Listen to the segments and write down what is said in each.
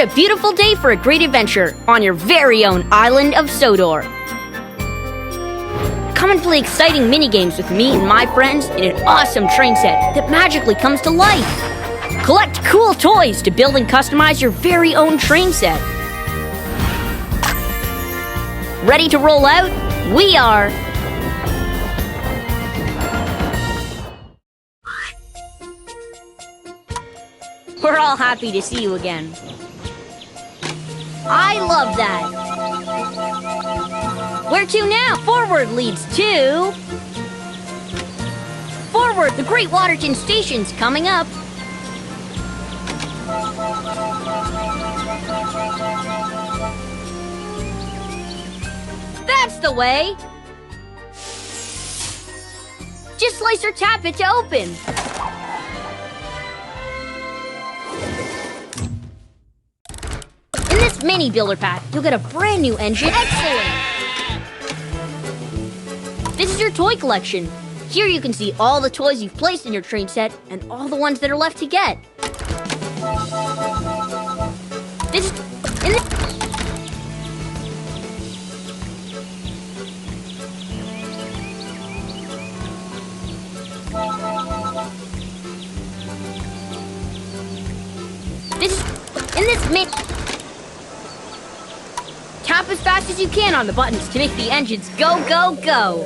What a beautiful day for a great adventure on your very own island of Sodor. Come and play exciting mini-games with me and my friends in an awesome train set that magically comes to life. Collect cool toys to build and customize your very own train set. Ready to roll out? We are! We're all happy to see you again. I love that. Where to now? Forward leads to... Forward! The Great Waterton Station's coming up. That's the way! Just slice or tap it to open. In this mini builder pack, you'll get a brand new engine. Excellent! This is your toy collection. Here you can see all the toys you've placed in your train set and all the ones that are left to get. This in this mini... Tap as fast as you can on the buttons to make the engines go, go, go.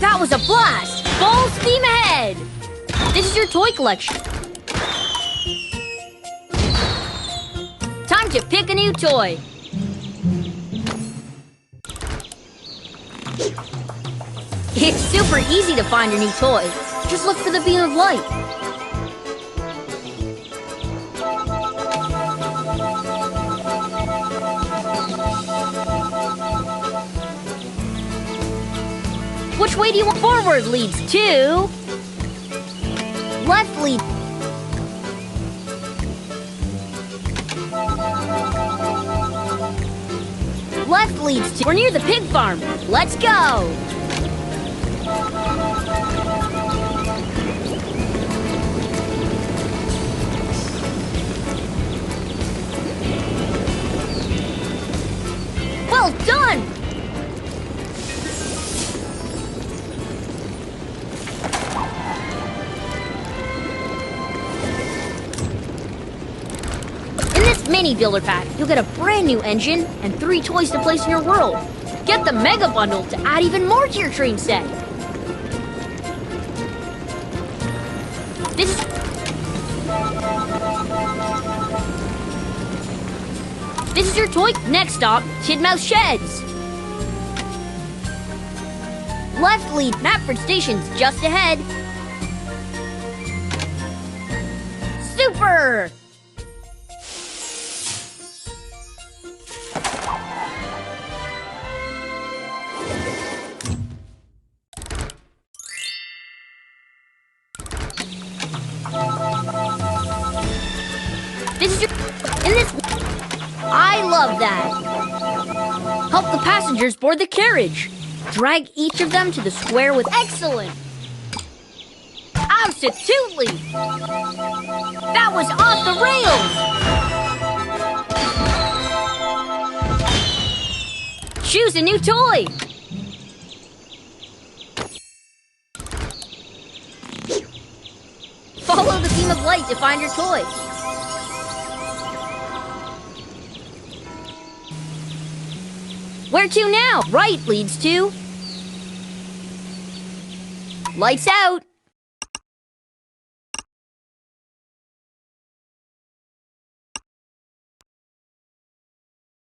That was a blast! Full steam ahead! This is your toy collection. Time to pick a new toy. It's super easy to find your new toy. Just look for the beam of light. Which way do you want? Forward leads to... Left leads... Left leads to... We're near the pig farm. Let's go! Well done! Mini builder pack, you'll get a brand new engine and 3 toys to place in your world. Get the mega bundle to add even more to your train set. This is your toy. Next stop, Tidmouth Sheds. Left lead, Mapford Station's just ahead. Super! This is your... In this... I love that! Help the passengers board the carriage. Drag each of them to the square with... Excellent! Absolutely! That was off the rails! Choose a new toy! Follow the beam of light to find your toy. Where to now? Right leads to... Lights out!